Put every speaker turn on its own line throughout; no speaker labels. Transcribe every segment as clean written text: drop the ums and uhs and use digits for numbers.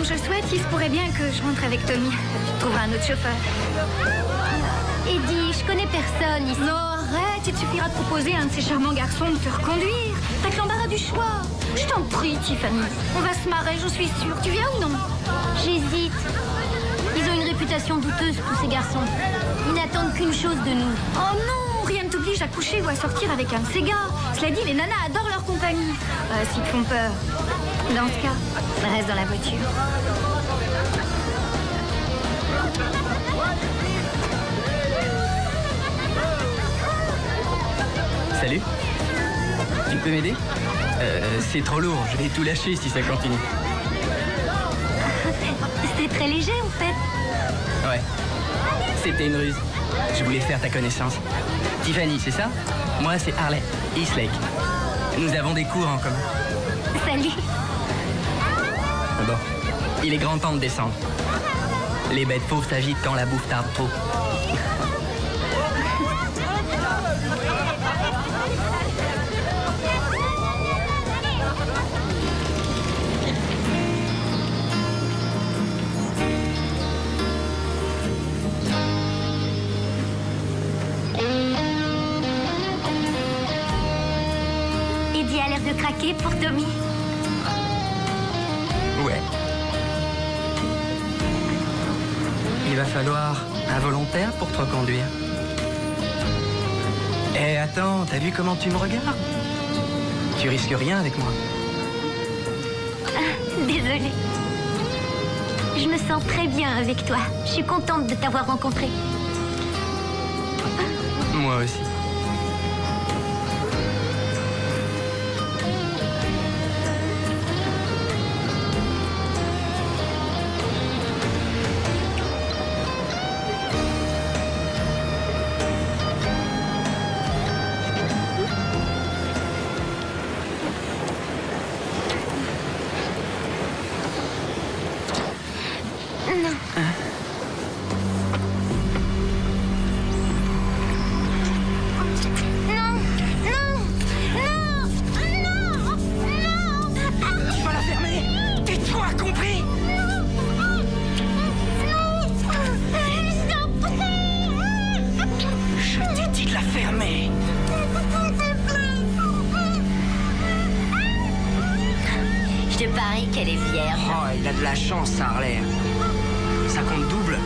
je le souhaite, il se pourrait bien que je rentre avec Tommy. Tu trouveras un autre chauffeur.
Eddie, je connais personne ici.
Non, arrête, il te suffira de proposer à un de ces charmants garçons de te reconduire. T'as que l'embarras du choix. Je t'en prie, Tiffany. On va se marrer, j'en suis sûre. Tu viens ou non?
J'hésite. Ils ont une réputation douteuse, tous ces garçons. Ils n'attendent qu'une chose de nous.
Oh non, rien ne t'oblige à coucher ou à sortir avec un de ces gars. Cela dit, les nanas adorent leur compagnie. S'ils te font peur. Dans ce cas, reste dans la voiture.
Salut. Tu peux m'aider? C'est trop lourd, je vais tout lâcher si ça continue.
C'est très léger, en fait.
Ouais. C'était une ruse. Je voulais faire ta connaissance. Tiffany, c'est ça? Moi, c'est Harley, Eastlake. Nous avons des cours en commun.
Salut.
Bon, il est grand temps de descendre. Les bêtes fauves s'agitent quand la bouffe tarde trop.
Eddie a l'air de craquer pour Tommy.
Ouais. Il va falloir un volontaire pour te reconduire. Eh, attends, t'as vu comment tu me regardes? Tu risques rien avec moi.
Désolée. Je me sens très bien avec toi. Je suis contente de t'avoir rencontré.
Moi aussi.
Je parie qu'elle est vierge.
Oh, il a de la chance, Harley. Ça compte double.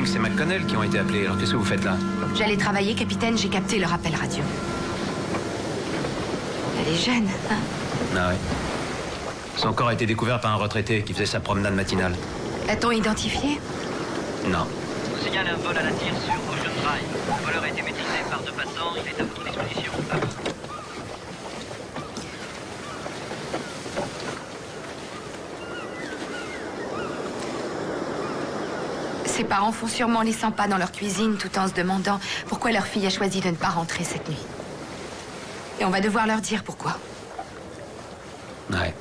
C'est McConnell qui ont été appelés. Alors qu'est-ce que vous faites là?
J'allais travailler, capitaine, j'ai capté le rappel radio. Elle est jeune, hein?
Ah ouais. Son corps a été découvert par un retraité qui faisait sa promenade matinale.
L'a-t-on identifié?
Non.
On signale un vol à la tire sur Ocean Drive. Le voleur a été maîtrisé par deux passants. Il est à votre disposition. À vous.
Ses parents font sûrement les 100 pas dans leur cuisine tout en se demandant pourquoi leur fille a choisi de ne pas rentrer cette nuit. Et on va devoir leur dire pourquoi.
Ouais.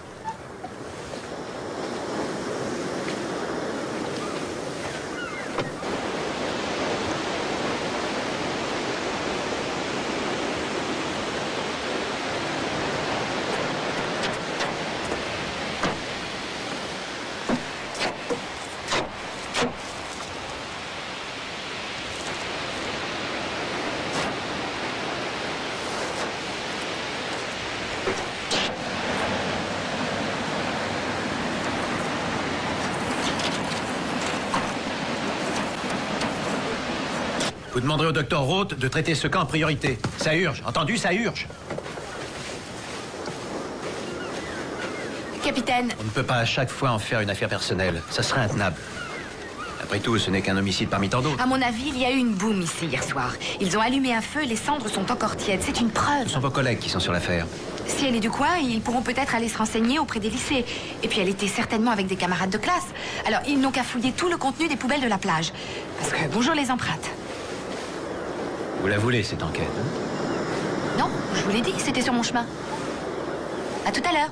Vous demanderez au docteur Roth de traiter ce cas en priorité. Ça urge, entendu, ça urge.
Capitaine,
On ne peut pas à chaque fois en faire une affaire personnelle. Ça serait intenable. Après tout, ce n'est qu'un homicide parmi tant d'autres.
à mon avis, il y a eu une boum ici hier soir. Ils ont allumé un feu et les cendres sont encore tièdes. C'est une preuve.
Ce sont vos collègues qui sont sur l'affaire.
Si elle est du coin, ils pourront peut-être aller se renseigner auprès des lycées. Et puis elle était certainement avec des camarades de classe. Alors ils n'ont qu'à fouiller tout le contenu des poubelles de la plage. Parce que bonjour les empreintes.
Vous la voulez, cette enquête, hein?
Non, je vous l'ai dit, c'était sur mon chemin. À tout à l'heure.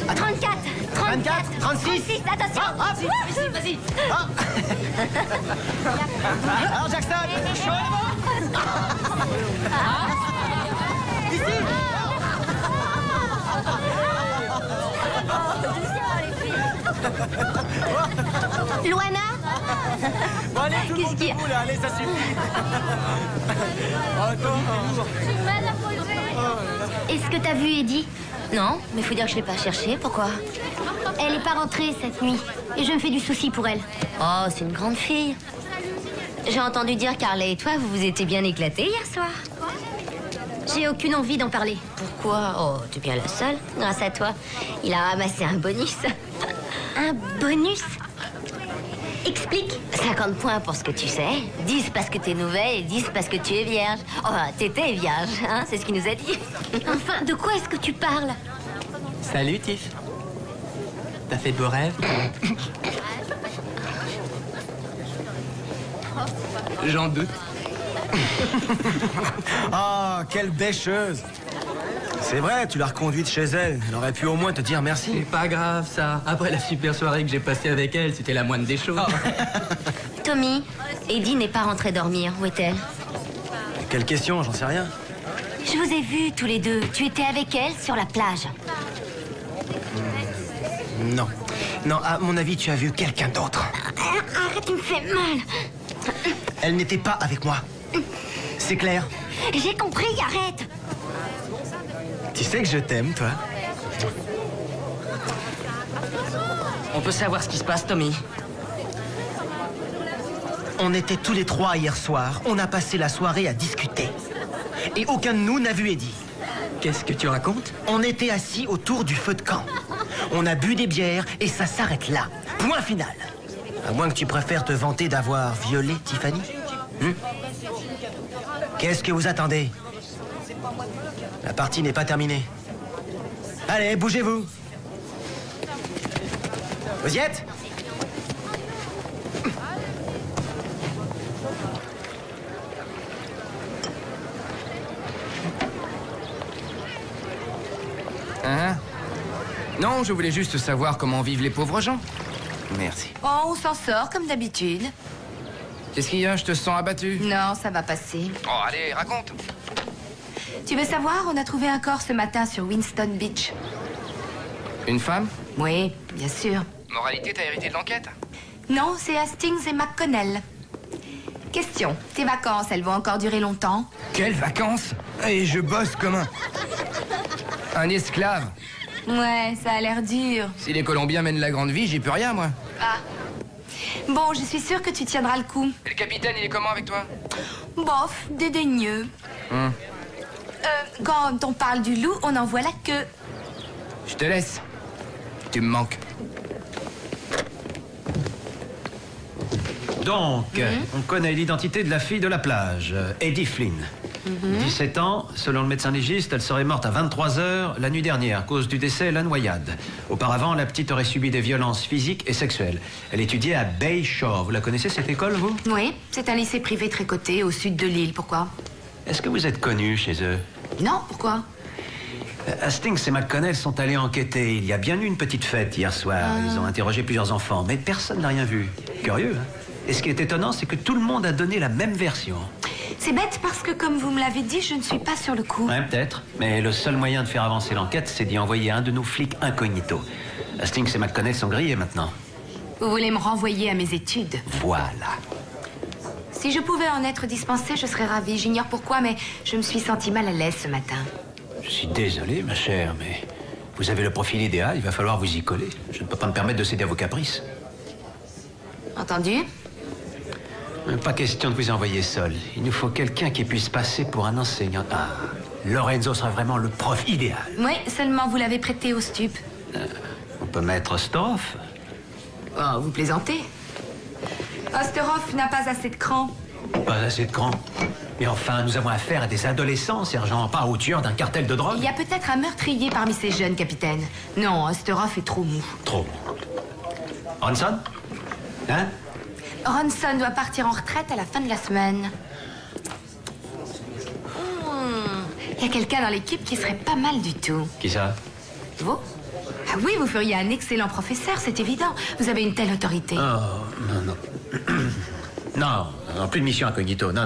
À 34, 34,
36.
36, attention.
Vas-y. Alors Jackson, chaud Ici.
Luana.
Bon allez, tout le
Qu'est-ce
monde
qu'il y a?
debout, là, allez, ça suffit.
Est-ce que t'as vu Eddie? Non, mais faut dire que je l'ai pas cherchée. Pourquoi? Elle est pas rentrée cette nuit. Et je me fais du souci pour elle. Oh, c'est une grande fille. J'ai entendu dire qu'Harley et toi, vous vous étiez bien éclatés hier soir. J'ai aucune envie d'en parler. Pourquoi? Oh, t'es bien la seule. Grâce à toi, il a ramassé un bonus. Un bonus? Explique. 50 points pour ce que tu sais, 10 parce que t'es nouvelle et 10 parce que tu es vierge. Oh, t'étais vierge, hein, c'est ce qu'il nous a dit. Enfin, de quoi est-ce que tu parles?
Salut, Tiff. T'as fait de beaux rêves? J'en doute.
Ah, quelle bêcheuse. C'est vrai, tu l'as reconduite chez elle. Elle aurait pu au moins te dire
C'est
merci.
pas grave, ça. Après la super soirée que j'ai passée avec elle, c'était la moindre des choses.
Tommy, Eddie n'est pas rentrée dormir. Où est-elle?
Quelle question, j'en sais rien.
Je vous ai vus tous les deux. Tu étais avec elle sur la plage.
Non. Non, à mon avis, tu as vu quelqu'un d'autre.
Arrête, tu me fais mal.
Elle n'était pas avec moi. C'est clair.
J'ai compris, arrête.
Tu sais que je t'aime, toi.
On peut savoir ce qui se passe, Tommy?
On était tous les trois hier soir. On a passé la soirée à discuter. Et aucun de nous n'a vu Eddie.
Qu'est-ce que tu racontes?
On était assis autour du feu de camp. On a bu des bières et ça s'arrête là. Point final. À moins que tu préfères te vanter d'avoir violé Tiffany. Qu'est-ce que vous attendez? La partie n'est pas terminée. Allez, bougez-vous. Vous y êtes?
Hein? Non, je voulais juste savoir comment vivent les pauvres gens.
Merci.
Oh, on s'en sort comme d'habitude.
Qu'est-ce qu'il y a? Je te sens abattu.
Non, ça va passer.
Oh, allez, raconte.
Tu veux savoir, on a trouvé un corps ce matin sur Winston Beach.
Une femme?
Oui, bien sûr.
Moralité, t'as hérité de l'enquête?
Non, c'est Hastings et McConnell. Question, tes vacances, elles vont encore durer longtemps?
Quelles vacances? Et je bosse comme un esclave.
Ouais, ça a l'air dur.
Si les Colombiens mènent la grande vie, j'y peux rien, moi.
Ah. Bon, je suis sûre que tu tiendras le coup.
Et le capitaine, il est comment avec toi?
Bof, dédaigneux. Quand on parle du loup, on en voit la queue.
Je te laisse. Tu me manques.
Donc, on connaît l'identité de la fille de la plage, Eddie Flynn. 17 ans, selon le médecin légiste, elle serait morte à 23 h la nuit dernière à cause du décès et la noyade. Auparavant, la petite aurait subi des violences physiques et sexuelles. Elle étudiait à Bayshore. Vous la connaissez, cette école, vous?
Oui, c'est un lycée privé très coté au sud de l'île. Pourquoi?
Est-ce que vous êtes connu chez eux?
Non, pourquoi?
Hastings et McConnell sont allés enquêter. Il y a bien eu une petite fête hier soir. Ils ont interrogé plusieurs enfants, mais personne n'a rien vu. Curieux, hein? Et ce qui est étonnant, c'est que tout le monde a donné la même version.
C'est bête parce que, comme vous me l'avez dit, je ne suis pas sur le coup.
Ouais, peut-être. Mais le seul moyen de faire avancer l'enquête, c'est d'y envoyer un de nos flics incognito. Hastings et McConnell sont grillés maintenant.
Vous voulez me renvoyer à mes études?
Voilà.
Si je pouvais en être dispensée, je serais ravie. J'ignore pourquoi, mais je me suis sentie mal à l'aise ce matin.
Je suis désolé, ma chère, mais vous avez le profil idéal, il va falloir vous y coller. Je ne peux pas me permettre de céder à vos caprices.
Entendu?
Pas question de vous envoyer seul. Il nous faut quelqu'un qui puisse passer pour un enseignant. Ah, Lorenzo sera vraiment le prof idéal.
Oui, seulement vous l'avez prêté au stup.
On peut mettre Ostoroff.
Oh, vous plaisantez. Ostoroff n'a pas assez de cran.
Pas assez de cran. Mais enfin, nous avons affaire à des adolescents, sergent, pas aux tueurs d'un cartel de drogue.
Il y a peut-être un meurtrier parmi ces jeunes, capitaine. Non, Ostoroff est trop mou.
Trop. Ronson? Hein?
Ronson doit partir en retraite à la fin de la semaine. Il y a quelqu'un dans l'équipe qui serait pas mal du tout.
Qui ça?
Vous? Ah oui, vous feriez un excellent professeur, c'est évident. Vous avez une telle autorité.
Oh, non. Non, plus de mission incognito. Non.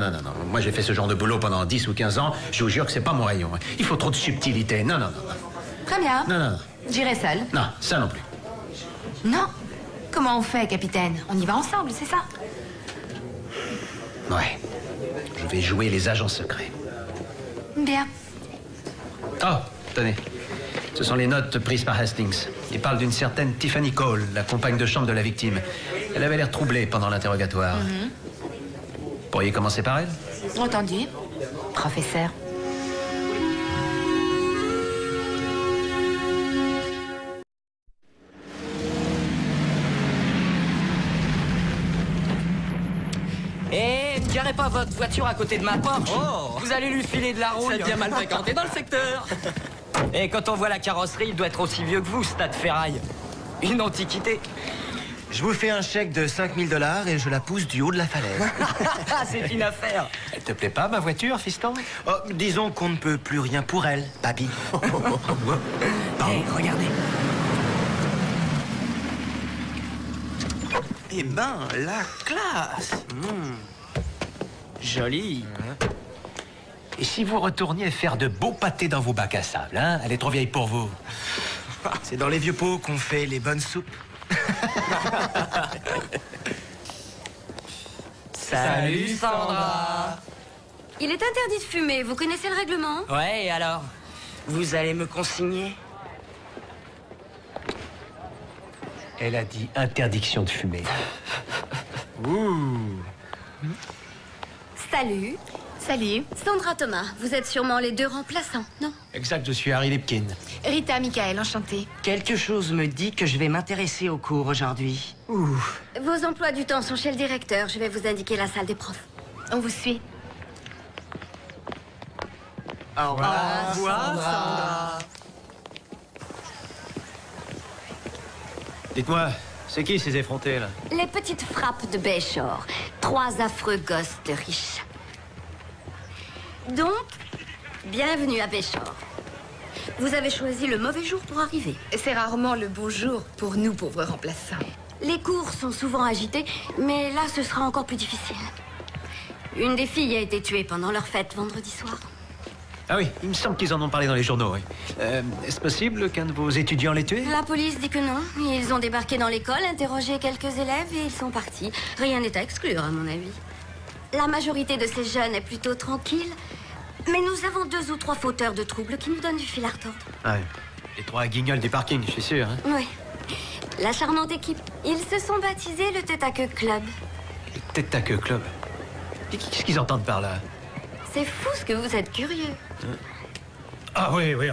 Moi, j'ai fait ce genre de boulot pendant 10 ou 15 ans. Je vous jure que c'est pas mon rayon. Il faut trop de subtilité. Non.
Très bien.
Non.
J'irai seule.
Non, ça non plus.
Non? Comment on fait, capitaine? On y va ensemble, c'est ça?
Ouais. Je vais jouer les agents secrets.
Bien.
Oh, tenez. Ce sont les notes prises par Hastings. Il parle d'une certaine Tiffany Cole, la compagne de chambre de la victime. Elle avait l'air troublée pendant l'interrogatoire. Pourriez commencer par elle?
Entendu. Professeur.
Et ne garez pas votre voiture à côté de ma Porsche. Vous allez lui filer de la rouille. C'est bien mal fréquenté dans le secteur. Et quand on voit la carrosserie, il doit être aussi vieux que vous, Stade Ferraille. Une antiquité.
Je vous fais un chèque de 5 000 $ et je la pousse du haut de la falaise.
C'est une affaire.
Elle te plaît pas, ma voiture, fiston?
Oh, disons qu'on ne peut plus rien pour elle, papy.
Hey, regardez.
Eh ben, la classe.
Joli.
Et si vous retourniez faire de beaux pâtés dans vos bacs à sable, hein? Elle est trop vieille pour vous.
C'est dans les vieux pots qu'on fait les bonnes soupes.
Salut, Sandra.
Il est interdit de fumer, vous connaissez le règlement?
Ouais, et alors? Vous allez me consigner?
Elle a dit interdiction de fumer.
Salut.
Salut.
Sandra Thomas, vous êtes sûrement les deux remplaçants, non?
Exact, je suis Harry Lipkin.
Rita Michael, enchantée.
Quelque chose me dit que je vais m'intéresser au cours aujourd'hui.
Vos emplois du temps sont chez le directeur. Je vais vous indiquer la salle des profs.
On vous suit.
Au revoir, Sandra.
Dites-moi, c'est qui ces effrontés, là?
Les petites frappes de Bayshore. 3 affreux gosses de riches. Donc, bienvenue à Bayshore. Vous avez choisi le mauvais jour pour arriver.
C'est rarement le bon jour pour nous, pauvres remplaçants.
Les cours sont souvent agités, mais là, ce sera encore plus difficile. Une des filles a été tuée pendant leur fête vendredi soir.
Ah oui, il me semble qu'ils en ont parlé dans les journaux, oui. Est-ce possible qu'un de vos étudiants l'ait tué?
La police dit que non. Ils ont débarqué dans l'école, interrogé quelques élèves et ils sont partis. Rien n'est à exclure, à mon avis. La majorité de ces jeunes est plutôt tranquille, mais nous avons 2 ou 3 fauteurs de troubles qui nous donnent du fil à retordre.
Ouais. Les 3 guignols du parking, je suis sûr, hein?
Oui. La charmante équipe. Ils se sont baptisés le Tête-à-Queue Club.
Le Tête-à-Queue Club. Qu'est-ce qu'ils entendent par là?
C'est fou ce que vous êtes curieux.
Ah oui, ouais.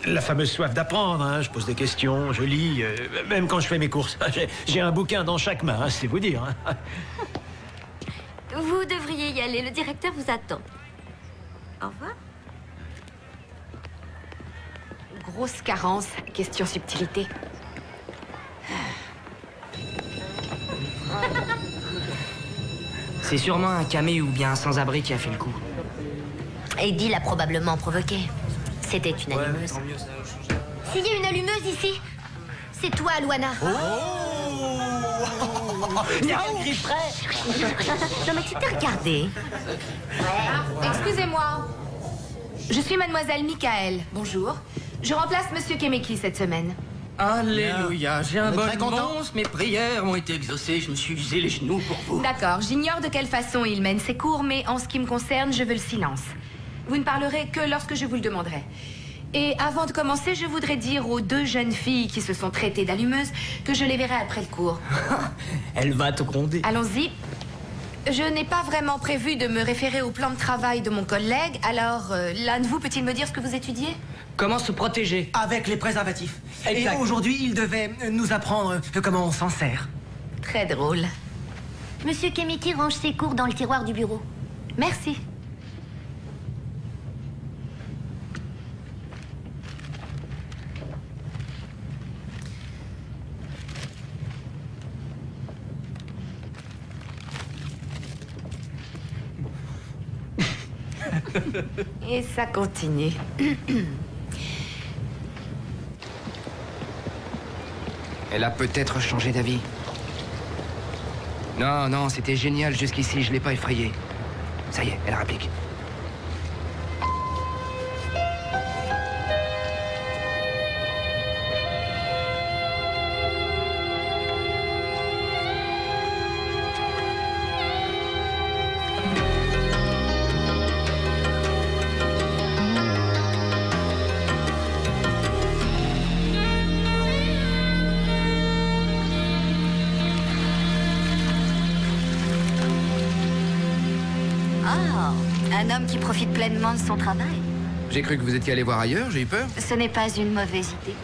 La fameuse soif d'apprendre, hein. Je pose des questions, je lis, même quand je fais mes courses. J'ai un bouquin dans chaque main, hein, c'est vous dire. Hein.
Vous devriez y aller, le directeur vous attend. Au revoir.
Grosse carence, question subtilité.
C'est sûrement un camé ou bien un sans-abri qui a fait le coup.
Eddie l'a probablement provoqué. C'était une allumeuse. S'il y a une allumeuse ici, c'est toi, Luana.
Oh
Non, mais tu t'es regardé.
Excusez-moi. Je suis mademoiselle Michael. Bonjour. Je remplace monsieur Kemeki cette semaine.
Alléluia, j'ai un
Vous êtes
bon
très content?
monstre, mes prières ont été exaucées, je me suis usé les genoux pour vous.
D'accord, j'ignore de quelle façon il mène ses cours, mais en ce qui me concerne, je veux le silence. Vous ne parlerez que lorsque je vous le demanderai. Et avant de commencer, je voudrais dire aux 2 jeunes filles qui se sont traitées d'allumeuses que je les verrai après le cours.
Elle va te gronder.
Allons-y. Je n'ai pas vraiment prévu de me référer au plan de travail de mon collègue, alors l'un de vous peut-il me dire ce que vous étudiez?
Comment se protéger?
Avec les préservatifs.
Exact.
Et aujourd'hui, il devait nous apprendre comment on s'en sert.
Très drôle.
Monsieur Kemeki range ses cours dans le tiroir du bureau.
Merci. Et ça continue.
Elle a peut-être changé d'avis. Non, non, c'était génial jusqu'ici, je l'ai pas effrayée. Ça y est, elle réplique.
Un homme qui profite pleinement de son travail.
J'ai cru que vous étiez allé voir ailleurs, j'ai eu peur.
Ce n'est pas une mauvaise idée.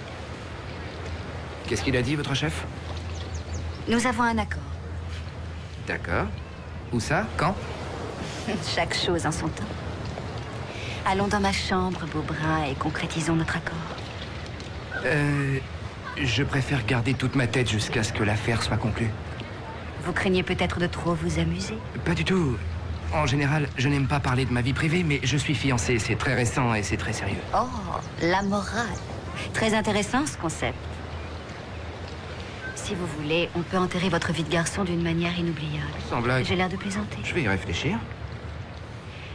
Qu'est-ce qu'il a dit, votre chef?
Nous avons un accord.
D'accord. Où ça? Quand?
Chaque chose en son temps. Allons dans ma chambre, beau bras, et concrétisons notre accord.
Je préfère garder toute ma tête jusqu'à ce que l'affaire soit conclue.
Vous craignez peut-être de trop vous amuser?
Pas du tout. En général, je n'aime pas parler de ma vie privée, mais je suis fiancé, c'est très récent et c'est très sérieux.
Oh, la morale. Très intéressant ce concept. Si vous voulez, on peut enterrer votre vie de garçon d'une manière inoubliable.
Sans blague.
J'ai l'air de plaisanter.
Je vais y réfléchir.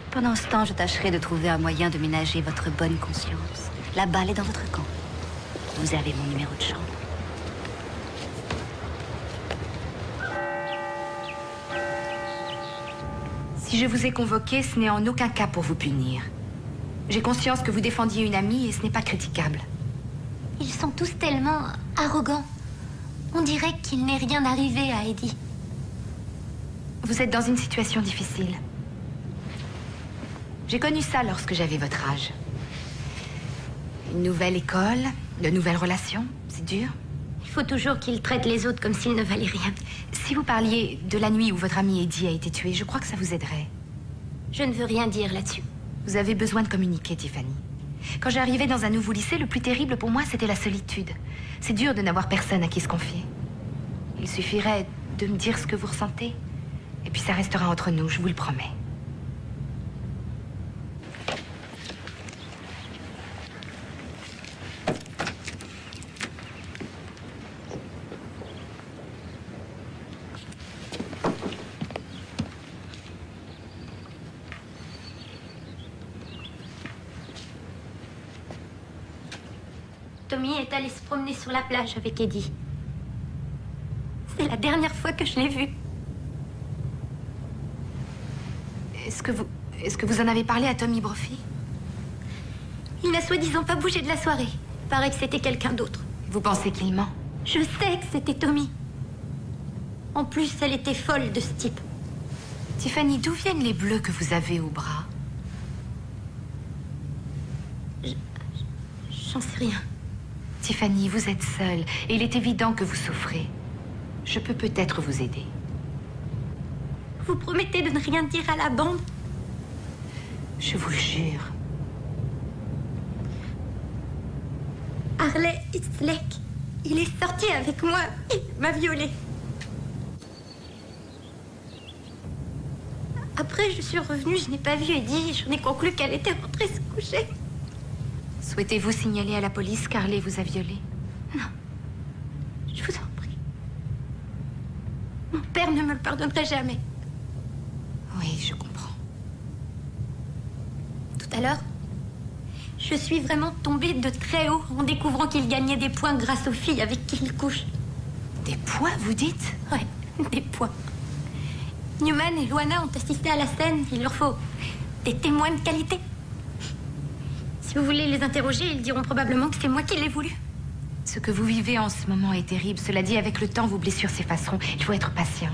Pendant ce temps, je tâcherai de trouver un moyen de ménager votre bonne conscience. La balle est dans votre camp. Vous avez mon numéro de chambre.
Si je vous ai convoqué, ce n'est en aucun cas pour vous punir. J'ai conscience que vous défendiez une amie et ce n'est pas critiquable.
Ils sont tous tellement arrogants. On dirait qu'il n'est rien arrivé à Eddie.
Vous êtes dans une situation difficile. J'ai connu ça lorsque j'avais votre âge. Une nouvelle école, de nouvelles relations, c'est dur.
Il faut toujours qu'ils traitent les autres comme s'ils ne valaient rien.
Si vous parliez de la nuit où votre ami Eddie a été tué, je crois que ça vous aiderait.
Je ne veux rien dire là-dessus.
Vous avez besoin de communiquer, Tiffany. Quand j'arrivais dans un nouveau lycée, le plus terrible pour moi, c'était la solitude. C'est dur de n'avoir personne à qui se confier. Il suffirait de me dire ce que vous ressentez. Et puis ça restera entre nous, je vous le promets.
Tommy est allé se promener sur la plage avec Eddie. C'est la dernière fois que je l'ai vu.
Est-ce que vous en avez parlé à Tommy Brophy?
Il n'a soi-disant pas bougé de la soirée. Paraît que c'était quelqu'un d'autre.
Vous pensez qu'il ment?
Je sais que c'était Tommy. En plus, elle était folle de ce type.
Tiffany, d'où viennent les bleus que vous avez au bras?
J'en sais rien.
Tiffany, vous êtes seule et il est évident que vous souffrez. Je peux peut-être vous aider.
Vous promettez de ne rien dire à la bande?
Je vous le jure.
Harley Eastlake, il est sorti avec moi et m'a violée. Après, je suis revenue, je n'ai pas vu Eddie, j'en ai conclu qu'elle était rentrée se coucher.
Souhaitez-vous signaler à la police qu'Harley vous a violé?
Non. Je vous en prie. Mon père ne me le pardonnerait jamais.
Oui, je comprends.
Tout à l'heure, je suis vraiment tombée de très haut en découvrant qu'il gagnait des points grâce aux filles avec qui il couche.
Des points, vous dites?
Ouais, des points. Newman et Luana ont assisté à la scène. Il leur faut des témoins de qualité. Si vous voulez les interroger, ils diront probablement que c'est moi qui l'ai voulu.
Ce que vous vivez en ce moment est terrible. Cela dit, avec le temps, vos blessures s'effaceront. Il faut être patiente.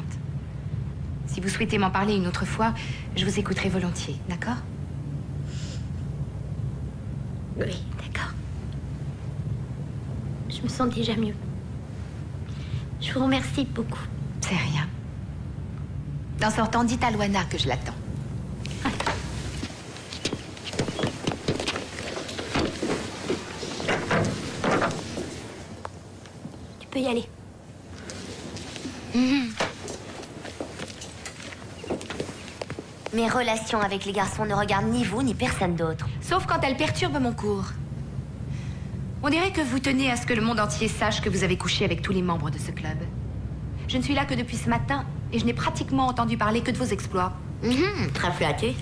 Si vous souhaitez m'en parler une autre fois, je vous écouterai volontiers, d'accord?
Oui, d'accord. Je me sens déjà mieux. Je vous remercie beaucoup.
C'est rien. En sortant, dites à Luana que je l'attends.
Tu peux y aller.
Mes relations avec les garçons ne regardent ni vous ni personne d'autre.
Sauf quand elles perturbent mon cours. On dirait que vous tenez à ce que le monde entier sache que vous avez couché avec tous les membres de ce club. Je ne suis là que depuis ce matin et je n'ai pratiquement entendu parler que de vos exploits.
Très flatté.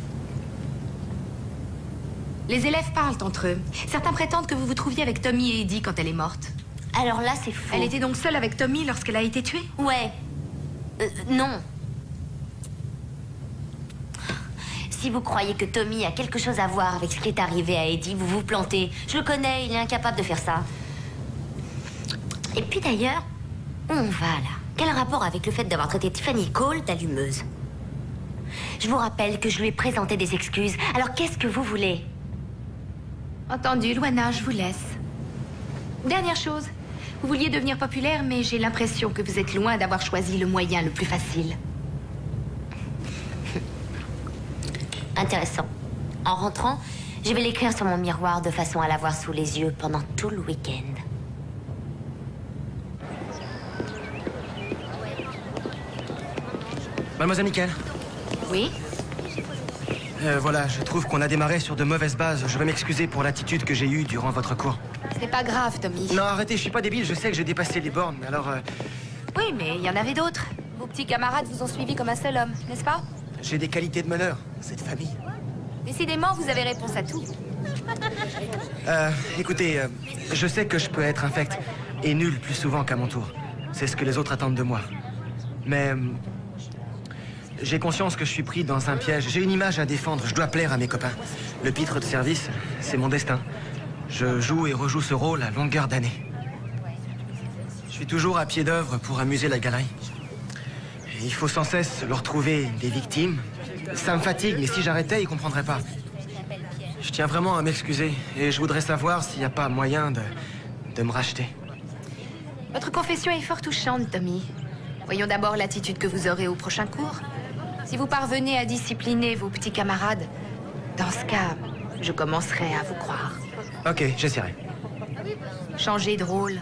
Les élèves parlent entre eux. Certains prétendent que vous vous trouviez avec Tommy et Eddie quand elle est morte.
Alors là, c'est faux.
Elle était donc seule avec Tommy lorsqu'elle a été tuée?
Ouais. Non. Si vous croyez que Tommy a quelque chose à voir avec ce qui est arrivé à Eddie, vous vous plantez. Je le connais, il est incapable de faire ça. Et puis d'ailleurs, où on va là? Quel rapport avec le fait d'avoir traité Tiffany Cole d'allumeuse? Je vous rappelle que je lui ai présenté des excuses. Alors qu'est-ce que vous voulez?
Entendu, Luana, je vous laisse. Dernière chose. Vous vouliez devenir populaire, mais j'ai l'impression que vous êtes loin d'avoir choisi le moyen le plus facile.
Intéressant. En rentrant, je vais l'écrire sur mon miroir de façon à l'avoir sous les yeux pendant tout le week-end.
Mademoiselle Nickel.
Oui?
Voilà, je trouve qu'on a démarré sur de mauvaises bases. Je vais m'excuser pour l'attitude que j'ai eue durant votre cours.
Ce n'est pas grave, Tommy.
Non, arrêtez, je suis pas débile, je sais que j'ai dépassé les bornes, alors...
Oui, mais il y en avait d'autres. Vos petits camarades vous ont suivi comme un seul homme, n'est-ce pas?
J'ai des qualités de meneur, cette famille.
Décidément, vous avez réponse à tout.
Écoutez, je sais que je peux être infect et nul plus souvent qu'à mon tour. C'est ce que les autres attendent de moi. Mais... j'ai conscience que je suis pris dans un piège. J'ai une image à défendre, je dois plaire à mes copains. Le pitre de service, c'est mon destin. Je joue et rejoue ce rôle à longueur d'année. Je suis toujours à pied d'œuvre pour amuser la galerie. Et il faut sans cesse leur trouver des victimes. Ça me fatigue, mais si j'arrêtais, ils comprendraient pas. Je tiens vraiment à m'excuser et je voudrais savoir s'il n'y a pas moyen de me racheter.
Votre confession est fort touchante, Tommy. Voyons d'abord l'attitude que vous aurez au prochain cours. Si vous parvenez à discipliner vos petits camarades, dans ce cas, je commencerai à vous croire.
Ok, j'essaierai.
Changez de rôle.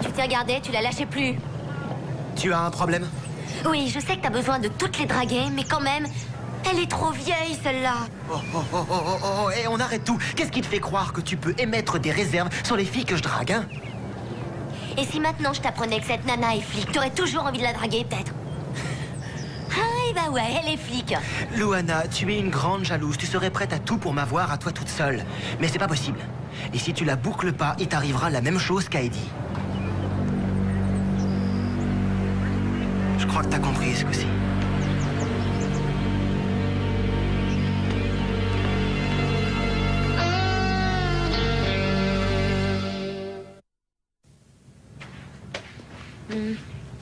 Tu t'es regardé, tu la lâchais plus.
Tu as un problème?
Oui, je sais que t'as besoin de toutes les draguer, mais quand même, elle est trop vieille, celle-là.
Et on arrête tout. Qu'est-ce qui te fait croire que tu peux émettre des réserves sur les filles que je drague, hein?
Et si maintenant je t'apprenais que cette nana est flic, t'aurais toujours envie de la draguer, peut-être? Ah, bah ouais, elle est flic.
Luana, tu es une grande jalouse. Tu serais prête à tout pour m'avoir à toi toute seule. Mais c'est pas possible. Et si tu la boucles pas, il t'arrivera la même chose qu'à Eddie. Je crois que t'as compris ce coup-ci.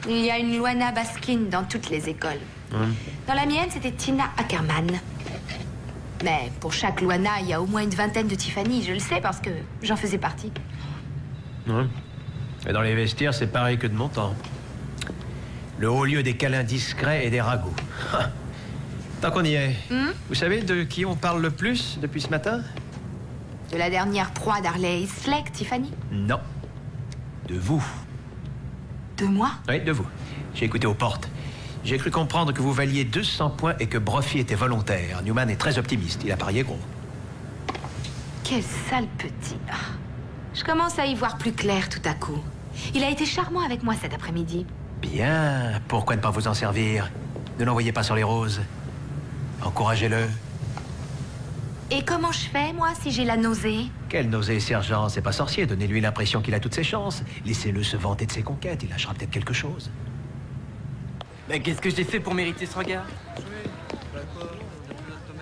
Il y a une Luana Baskin dans toutes les écoles. Dans la mienne, c'était Tina Ackerman. Mais pour chaque Luana, il y a au moins une vingtaine de Tiffany. Je le sais parce que j'en faisais partie.
Ouais. Et dans les vestiaires, c'est pareil que de mon temps. Le haut lieu des câlins discrets et des ragots. Tant qu'on y est, vous savez de qui on parle le plus depuis ce matin?
De la dernière proie d'Harley Slake, Tiffany?
Non. De vous.
De moi?
Oui, de vous. J'ai écouté aux portes. J'ai cru comprendre que vous valiez 200 points et que Brophy était volontaire. Newman est très optimiste. Il a parié gros.
Quel sale petit. Ah. Je commence à y voir plus clair tout à coup. Il a été charmant avec moi cet après-midi.
Bien. Pourquoi ne pas vous en servir? Ne l'envoyez pas sur les roses. Encouragez-le.
Et comment je fais, moi, si j'ai la nausée?
Quelle nausée, sergent? C'est pas sorcier. Donnez-lui l'impression qu'il a toutes ses chances. Laissez-le se vanter de ses conquêtes. Il lâchera peut-être quelque chose.
Mais qu'est-ce que j'ai fait pour mériter ce regard?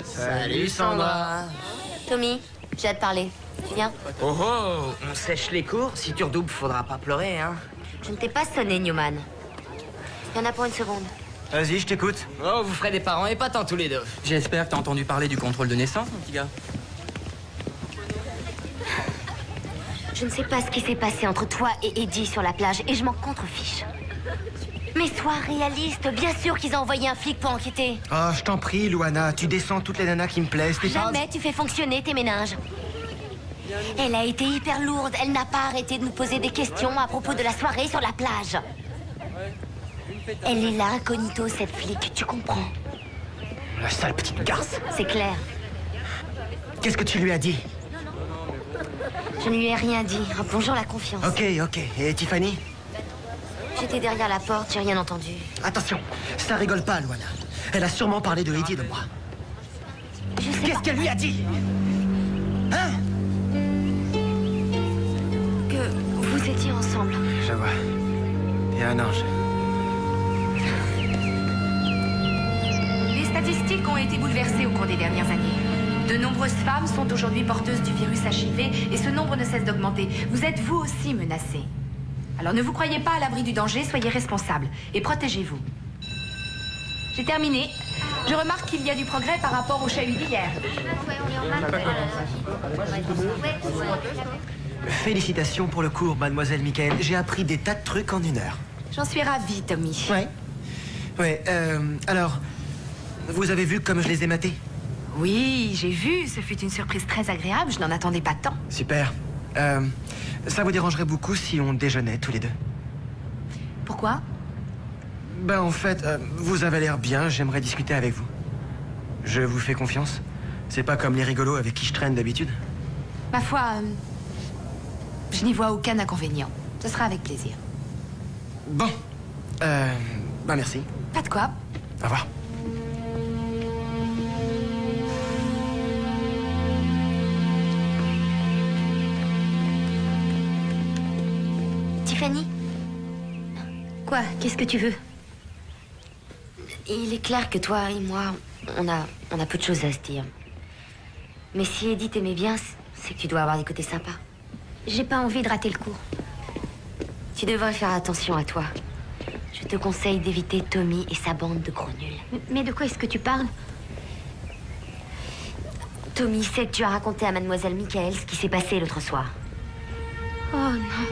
Salut, Sandra. Tommy, j'ai hâte de parler. Tu viens?
Oh oh, on sèche les cours. Si tu redoubles, faudra pas pleurer, hein.
Je ne t'ai pas sonné, Newman. Il y en a pour une seconde.
Vas-y, je t'écoute.
Oh, vous ferez des parents épatants tous les deux.
J'espère que t'as entendu parler du contrôle de naissance, mon petit gars.
Je ne sais pas ce qui s'est passé entre toi et Eddie sur la plage et je m'en contrefiche. Mais sois réaliste, bien sûr qu'ils ont envoyé un flic pour enquêter.
Oh, je t'en prie, Luana, tu descends toutes les nanas qui me plaisent.
Jamais tu fais fonctionner tes méninges. Elle a été hyper lourde, elle n'a pas arrêté de nous poser des questions à propos de la soirée sur la plage. Elle est là, incognito, cette flic, tu comprends?
La sale petite garce.
C'est clair.
Qu'est-ce que tu lui as dit?
Je ne lui ai rien dit. Bonjour la confiance.
Ok. Et Tiffany?
J'étais derrière la porte, j'ai rien entendu.
Attention, ça rigole pas, Luana. Elle a sûrement parlé de Eddie et de moi. Qu'est-ce qu'elle lui a dit? Hein?
Que vous étiez ensemble.
Je vois. Et un ange.
Les statistiques ont été bouleversées au cours des dernières années. De nombreuses femmes sont aujourd'hui porteuses du virus HIV et ce nombre ne cesse d'augmenter. Vous êtes vous aussi menacés. Alors ne vous croyez pas à l'abri du danger, soyez responsables et protégez-vous. J'ai terminé. Je remarque qu'il y a du progrès par rapport au chahut d'hier.
Félicitations pour le cours, mademoiselle Michael. J'ai appris des tas de trucs en 1 heure.
J'en suis ravie, Tommy.
Ouais, alors, vous avez vu comme je les ai matés?
Oui, j'ai vu. Ce fut une surprise très agréable. Je n'en attendais pas tant.
Super. Ça vous dérangerait beaucoup si on déjeunait tous les deux?
Pourquoi?
Ben, en fait, vous avez l'air bien. J'aimerais discuter avec vous. Je vous fais confiance. C'est pas comme les rigolos avec qui je traîne d'habitude.
Ma foi, je n'y vois aucun inconvénient. Ce sera avec plaisir.
Bon. Ben, merci.
Pas de quoi.
Au revoir.
Tiffany? Quoi? Qu'est-ce que tu veux? Il est clair que toi et moi, on a peu de choses à se dire. Mais si Eddie t'aimait bien, c'est que tu dois avoir des côtés sympas. J'ai pas envie de rater le coup. Tu devrais faire attention à toi. Je te conseille d'éviter Tommy et sa bande de gros nuls. Mais de quoi est-ce que tu parles? Tommy sait que tu as raconté à mademoiselle Michael ce qui s'est passé l'autre soir.
Oh non.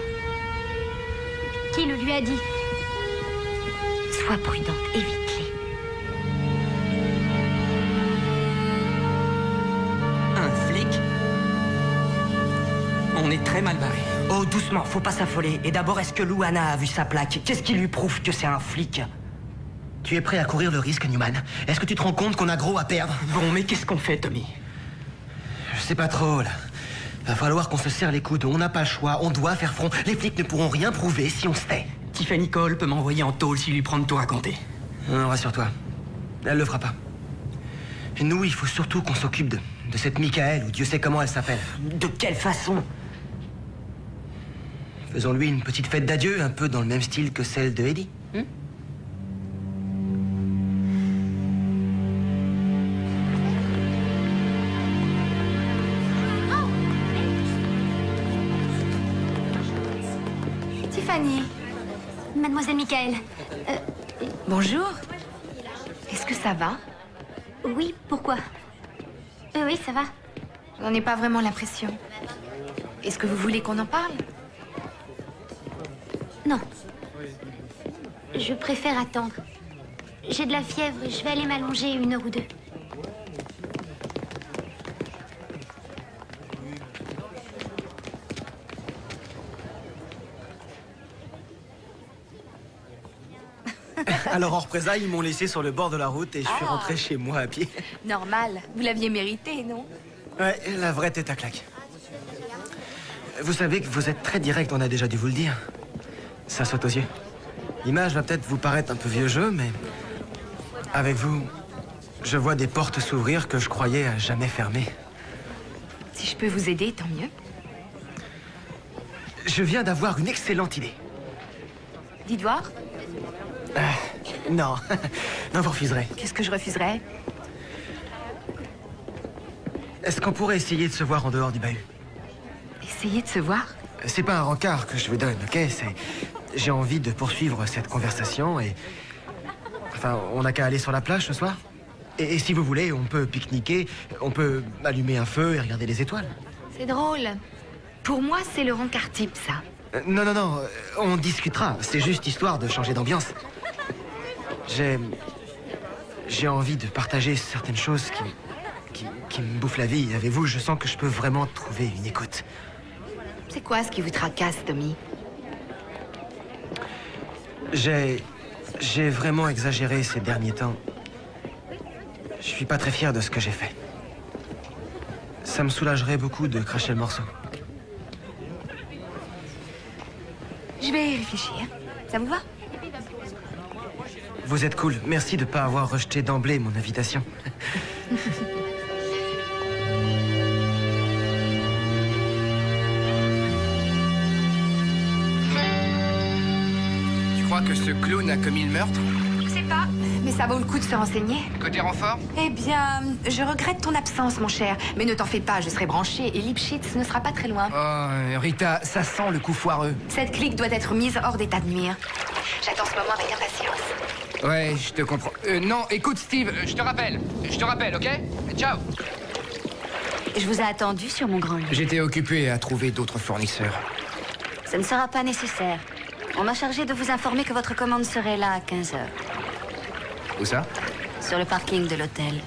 Qui le lui a dit?
Sois prudente, évite-les.
Un flic? On est très mal barré.
Oh, doucement, faut pas s'affoler. Et d'abord, est-ce que Luana a vu sa plaque? Qu'est-ce qui lui prouve que c'est un flic?
Tu es prêt à courir le risque, Newman? Est-ce que tu te rends compte qu'on a gros à perdre?
Bon, mais qu'est-ce qu'on fait, Tommy?
Je sais pas trop, là. Va falloir qu'on se serre les coudes. On n'a pas le choix. On doit faire front. Les flics ne pourront rien prouver si on se tait.
Tiffany Cole peut m'envoyer en tôle s'il lui prend de tout raconter.
Non, rassure-toi. Elle le fera pas. Et nous, il faut surtout qu'on s'occupe de cette Michael, ou Dieu sait comment elle s'appelle.
De quelle façon?
Faisons-lui une petite fête d'adieu, un peu dans le même style que celle de Eddie.
Tiffany,
mademoiselle Michael.
Bonjour. Est-ce que ça va?
Oui, pourquoi? Oui, ça va.
J'en ai pas vraiment l'impression. Est-ce que vous voulez qu'on en parle?
Non. Je préfère attendre. J'ai de la fièvre, je vais aller m'allonger 1 heure ou 2.
Alors en représailles, ils m'ont laissé sur le bord de la route et je suis rentré chez moi à pied.
Normal. Vous l'aviez mérité, non?
Ouais, la vraie tête à claque. Vous savez que vous êtes très direct, on a déjà dû vous le dire. Ça saute aux yeux. L'image va peut-être vous paraître un peu vieux jeu, mais avec vous, je vois des portes s'ouvrir que je croyais à jamais fermer.
Si je peux vous aider, tant mieux.
Je viens d'avoir une excellente idée.
Dites voir.
Non, non, vous refuserez.
Qu'est-ce que je refuserais?
Est-ce qu'on pourrait essayer de se voir en dehors du bahut?
Essayez de se voir.
C'est pas un rencard que je vous donne, ok? J'ai envie de poursuivre cette conversation et... Enfin, on n'a qu'à aller sur la plage ce soir. Et si vous voulez, on peut pique-niquer, on peut allumer un feu et regarder les étoiles.
C'est drôle. Pour moi, c'est le rencard type, ça.
Non, non, non, on discutera. C'est juste histoire de changer d'ambiance. J'ai envie de partager certaines choses qui me bouffent la vie. Avec vous, je sens que je peux vraiment trouver une écoute.
C'est quoi ce qui vous tracasse, Tommy?
J'ai vraiment exagéré ces derniers temps. Je suis pas très fier de ce que j'ai fait. Ça me soulagerait beaucoup de cracher le morceau.
Je vais y réfléchir. Ça vous va?
Vous êtes cool. Merci de pas avoir rejeté d'emblée mon invitation.
Tu crois que ce clown a commis le meurtre?
Je sais pas, mais ça vaut le coup de se renseigner.
Côté renfort?
Eh bien, je regrette ton absence, mon cher. Mais ne t'en fais pas, je serai branché et Lipschitz ne sera pas très loin.
Oh, Rita, ça sent le coup foireux.
Cette clique doit être mise hors d'état de nuire. J'attends ce moment avec impatience.
Ouais, je te comprends. Non, écoute, Steve, je te rappelle, ok? Ciao.
Je vous ai attendu sur mon grand lit.
J'étais occupé à trouver d'autres fournisseurs.
Ça ne sera pas nécessaire. On m'a chargé de vous informer que votre commande serait là à 15h.
Où ça?
Sur le parking de l'hôtel.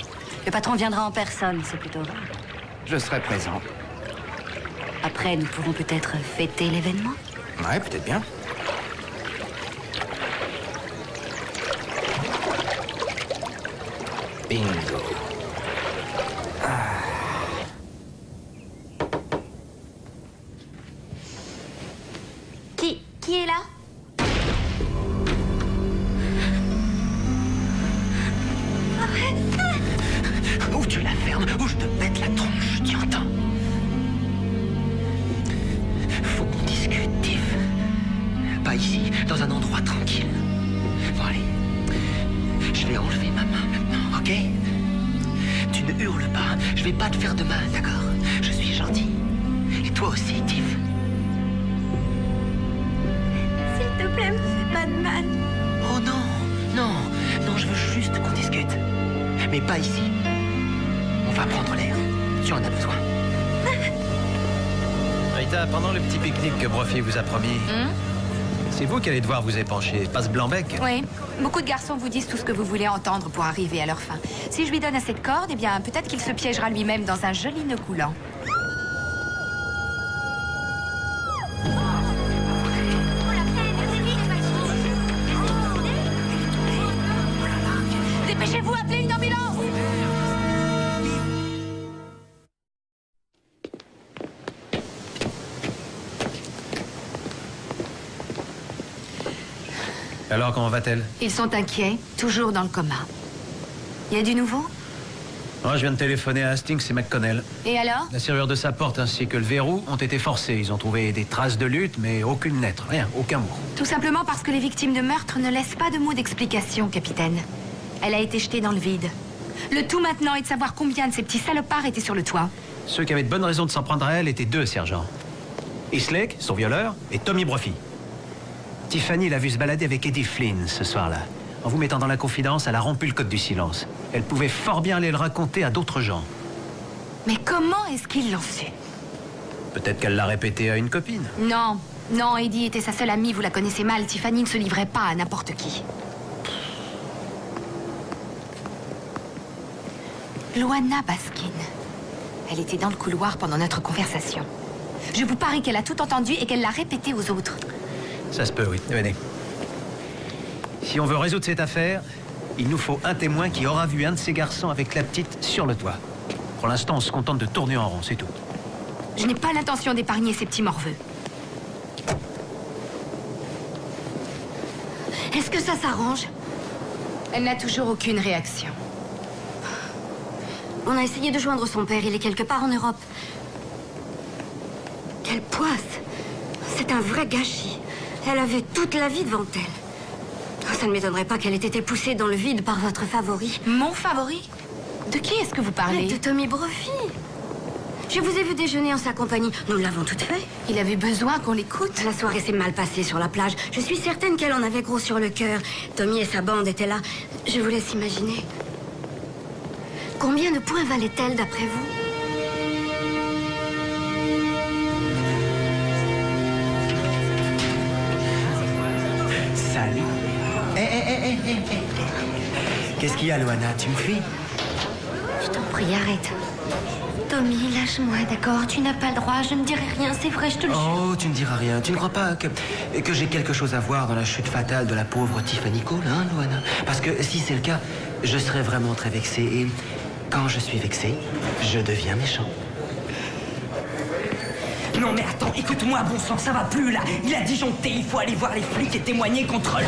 Le patron viendra en personne, c'est plutôt rare.
Je serai présent.
Après, nous pourrons peut-être fêter l'événement.
Ouais, peut-être bien. Bingo.
Qui est là?
Ou tu la fermes, ou je te pète la tronche, tu entends? Faut qu'on discute, Tiff. Pas ici, dans un endroit tranquille. Bon, allez. Je vais enlever ma main maintenant, ok? Tu ne hurles pas, je vais pas te faire de mal, d'accord? Je suis gentil. Et toi aussi, Tiff.
S'il te plaît, me fais pas de mal.
Oh non, non, non, je veux juste qu'on discute. Mais pas ici. On va prendre l'air. Tu en as besoin.
Rita, pendant le petit pique-nique que Brophy vous a promis, c'est vous qui allez devoir vous épancher, pas ce blanc-bec.
Oui. Beaucoup de garçons vous disent tout ce que vous voulez entendre pour arriver à leur fin. Si je lui donne assez de cordes, eh bien, peut-être qu'il se piégera lui-même dans un joli nœud coulant. Dépêchez-vous, appelez une ambulance!
Alors, comment va-t-elle?
Ils sont inquiets, toujours dans le coma. Il y a du nouveau?
Oh, je viens de téléphoner à Hastings et McConnell.
Et alors?
La serrure de sa porte ainsi que le verrou ont été forcés. Ils ont trouvé des traces de lutte, mais aucune lettre. Rien, aucun mot.
Tout simplement parce que les victimes de meurtre ne laissent pas de mots d'explication, capitaine. Elle a été jetée dans le vide. Le tout maintenant est de savoir combien de ces petits salopards étaient sur le toit.
Ceux qui avaient de bonnes raisons de s'en prendre à elle étaient 2, sergent. Eastlake, son violeur, et Tommy Brophy. Tiffany l'a vu se balader avec Eddie Flynn ce soir-là. En vous mettant dans la confidence, elle a rompu le code du silence. Elle pouvait fort bien aller le raconter à d'autres gens.
Mais comment est-ce qu'ils l'ont su?
Peut-être qu'elle l'a répété à une copine.
Non, non, Eddie était sa seule amie, vous la connaissez mal. Tiffany ne se livrait pas à n'importe qui. Luana Baskin. Elle était dans le couloir pendant notre conversation. Je vous parie qu'elle a tout entendu et qu'elle l'a répété aux autres.
Ça se peut, oui. Venez. Si on veut résoudre cette affaire, il nous faut un témoin qui aura vu un de ces garçons avec la petite sur le toit. Pour l'instant, on se contente de tourner en rond, c'est tout.
Je n'ai pas l'intention d'épargner ces petits morveux.
Est-ce que ça s'arrange?
Elle n'a toujours aucune réaction.
On a essayé de joindre son père, il est quelque part en Europe. Quelle poisse! C'est un vrai gâchis. Elle avait toute la vie devant elle. Ça ne m'étonnerait pas qu'elle ait été poussée dans le vide par votre favori.
Mon favori? De qui est-ce que vous parlez?
De Tommy Brophy. Je vous ai vu déjeuner en sa compagnie. Nous l'avons toute fait.
Il avait besoin qu'on l'écoute.
La soirée s'est mal passée sur la plage. Je suis certaine qu'elle en avait gros sur le cœur. Tommy et sa bande étaient là. Je vous laisse imaginer. Combien de points valait-elle d'après vous?
Salut. Qu'est-ce qu'il y a, Luana? Tu me fuis?
Je t'en prie, arrête. Tommy, lâche-moi, d'accord? Tu n'as pas le droit, je ne dirai rien, c'est vrai, je te le jure.
Oh, tu ne diras rien. Tu ne crois pas que j'ai quelque chose à voir dans la chute fatale de la pauvre Tiffany Cole, hein, Luana? Parce que si c'est le cas, je serais vraiment très vexé. Et quand je suis vexé, je deviens méchant.
Non mais attends, écoute-moi, bon sang, ça va plus là. Il a disjoncté, il faut aller voir les flics et témoigner contre lui.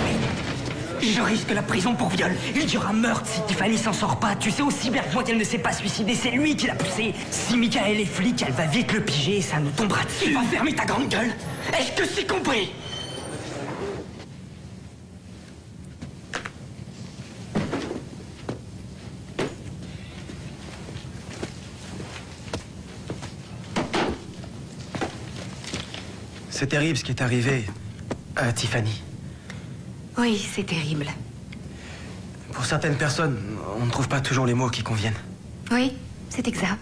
Je risque la prison pour viol. Il y aura meurtre si Tiffany s'en sort pas. Tu sais aussi bien que moi qu'elle ne s'est pas suicidée, c'est lui qui l'a poussée. Si Michael est flic, elle va vite le piger et ça nous tombera dessus. Tu vas fermer ta grande gueule. Est-ce que c'est compris?
C'est terrible ce qui est arrivé à Tiffany.
Oui, c'est terrible.
Pour certaines personnes, on ne trouve pas toujours les mots qui conviennent.
Oui, c'est exact.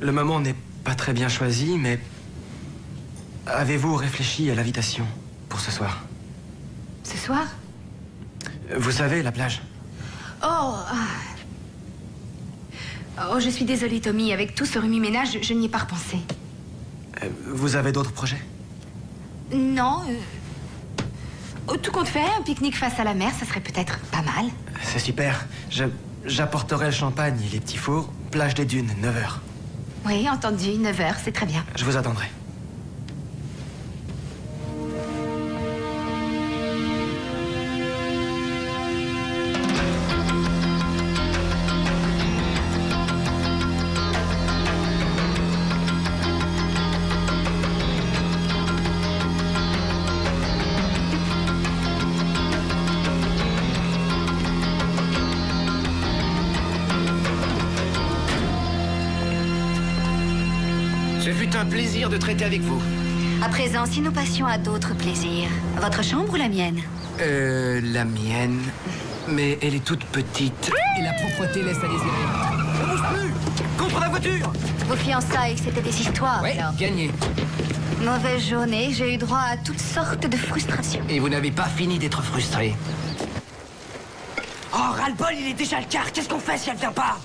Le moment n'est pas très bien choisi, mais... Avez-vous réfléchi à l'invitation pour ce soir?
Ce soir?
Vous savez, la plage.
Oh, oh, je suis désolée, Tommy. Avec tout ce remue-ménage, je n'y ai pas repensé.
Vous avez d'autres projets?
Non. Tout compte fait, un pique-nique face à la mer, ça serait peut-être pas mal.
C'est super. J'apporterai le champagne et les petits fours. Plage des Dunes, 9h.
Oui, entendu, 9h, c'est très bien.
Je vous attendrai.
Ce fut un plaisir de traiter avec vous.
À présent, si nous passions à d'autres plaisirs. Votre chambre ou la mienne?
La mienne. Mais elle est toute petite. Et la propreté laisse à désirer.
Ne bouge plus! Contre la voiture!
Vos fiançailles, c'était des histoires.
Ouais,
alors.
gagné.
Mauvaise journée, j'ai eu droit à toutes sortes de frustrations.
Et vous n'avez pas fini d'être frustré.
Oh, ras-le-bol, il est déjà le quart. Qu'est-ce qu'on fait si elle vient pas?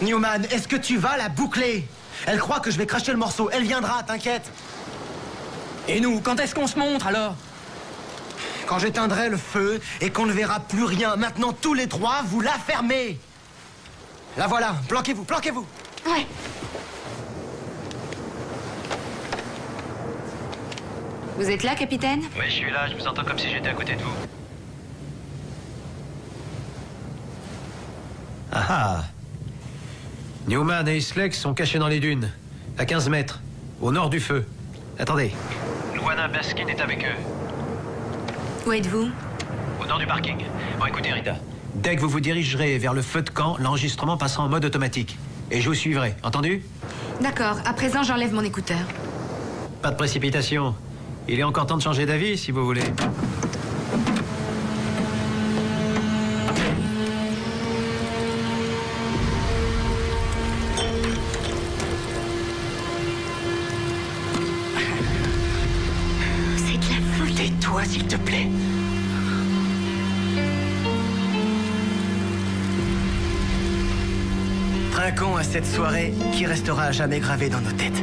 Newman, est-ce que tu vas la boucler? Elle croit que je vais cracher le morceau. Elle viendra, t'inquiète.
Et nous, quand est-ce qu'on se montre alors?
Quand j'éteindrai le feu et qu'on ne verra plus rien. Maintenant, tous les trois, vous la fermez. La voilà. Planquez-vous, planquez-vous.
Ouais.
Vous êtes là, capitaine?
Oui, je suis là, je vous entends comme si j'étais à côté de vous.
Ah ah! Newman et Islex sont cachés dans les dunes, à 15 mètres, au nord du feu. Attendez.
Luana Baskin est avec eux,
Où êtes-vous?
au nord du parking. Bon, écoutez, Rita.
Dès que vous vous dirigerez vers le feu de camp, l'enregistrement passera en mode automatique. Et je vous suivrai, entendu?
D'accord, à présent, j'enlève mon écouteur.
Pas de précipitation. Il est encore temps de changer d'avis, si vous voulez.
C'est de la folie.
Tais-toi, s'il te plaît. Trinquons à cette soirée qui restera à jamais gravée dans nos têtes.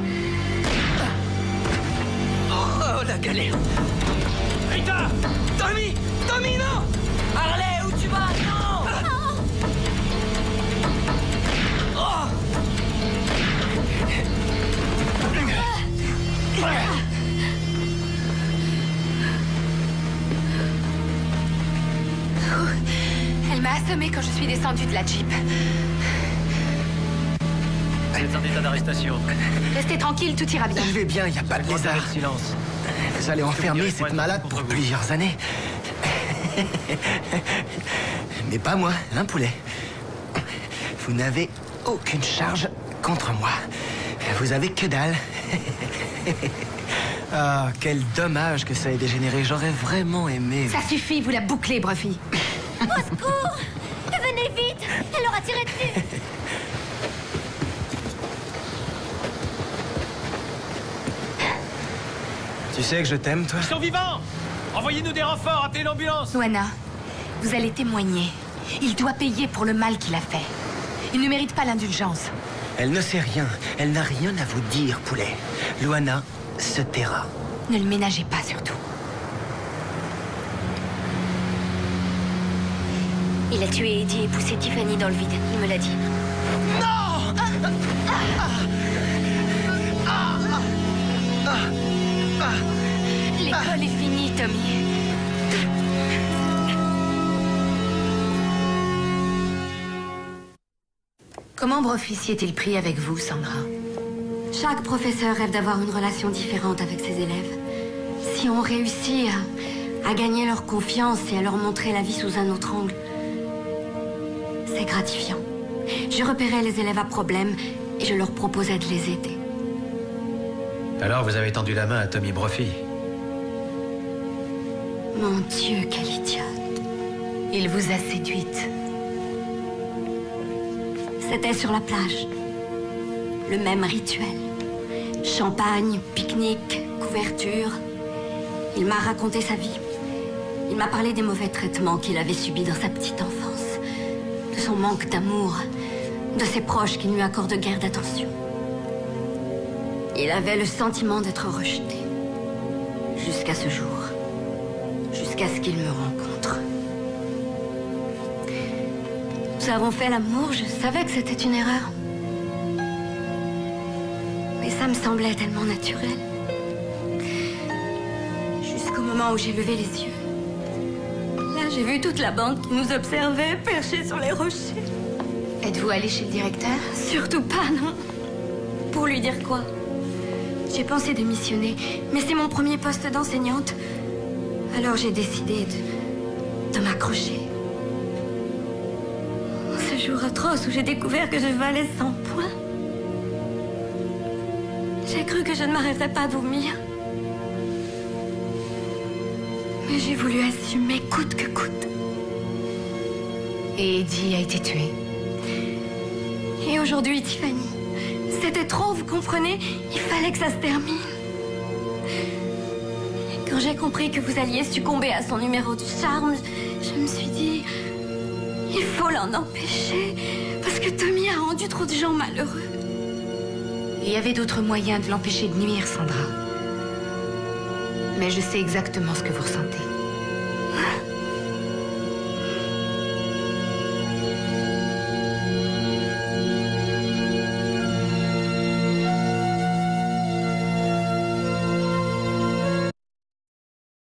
Oh, la galère. Rita! Tommy! Tommy, non! Harley, où tu vas? Non! Oh!
Elle m'a assommée quand je suis descendue de la Jeep.
Vous êtes en état d'arrestation.
Restez tranquille, tout ira bien.
Je vais bien, il n'y a pas de lézard.
Silence.
Vous allez enfermer cette malade pour plusieurs années. Mais pas moi, hein, poulet? Vous n'avez aucune charge contre moi. Vous avez que dalle. Ah, quel dommage que ça ait dégénéré. J'aurais vraiment aimé.
Ça suffit, vous la bouclez, Bruffy.
Au secours! Venez vite! Elle leur a tiré dessus!
Tu sais que je t'aime, toi?
Ils sont vivants! Envoyez-nous des renforts, appelez l'ambulance!
Luana, vous allez témoigner. Il doit payer pour le mal qu'il a fait. Il ne mérite pas l'indulgence.
Elle ne sait rien. Elle n'a rien à vous dire, poulet. Luana se taira.
Ne le ménagez pas, surtout.
Il a tué Eddie et poussé Tiffany dans le vide. Il me l'a dit.
L'école est finie, Tommy. Comment Bruffy s'y est-il pris avec vous, Sandra?
Chaque professeur rêve d'avoir une relation différente avec ses élèves. Si on réussit à gagner leur confiance et à leur montrer la vie sous un autre angle, c'est gratifiant. Je repérais les élèves à problème et je leur proposais de les aider.
Alors vous avez tendu la main à Tommy Brophy.
Mon Dieu, quelle idiote.
Il vous a séduite.
C'était sur la plage. Le même rituel. Champagne, pique-nique, couverture. Il m'a raconté sa vie. Il m'a parlé des mauvais traitements qu'il avait subis dans sa petite enfance. De son manque d'amour. De ses proches qui ne lui accordent guère d'attention. Il avait le sentiment d'être rejeté. Jusqu'à ce jour. Jusqu'à ce qu'il me rencontre. Nous avons fait l'amour, je savais que c'était une erreur. Mais ça me semblait tellement naturel. Jusqu'au moment où j'ai levé les yeux. Là, j'ai vu toute la bande qui nous observait, perchée sur les rochers.
Êtes-vous allé chez le directeur?
Surtout pas, non. Pour lui dire quoi? J'ai pensé démissionner, mais c'est mon premier poste d'enseignante. Alors j'ai décidé de m'accrocher. Ce jour atroce où j'ai découvert que je valais 100 points. J'ai cru que je ne m'arrêterais pas de vomir. Mais j'ai voulu assumer coûte que coûte.
Et Eddie a été tué.
Et aujourd'hui, Tiffany, c'était trop, vous comprenez? Il fallait que ça se termine. Quand j'ai compris que vous alliez succomber à son numéro du charme, je me suis dit... Il faut l'en empêcher, parce que Tommy a rendu trop de gens malheureux.
Il y avait d'autres moyens de l'empêcher de nuire, Sandra. Mais je sais exactement ce que vous ressentez.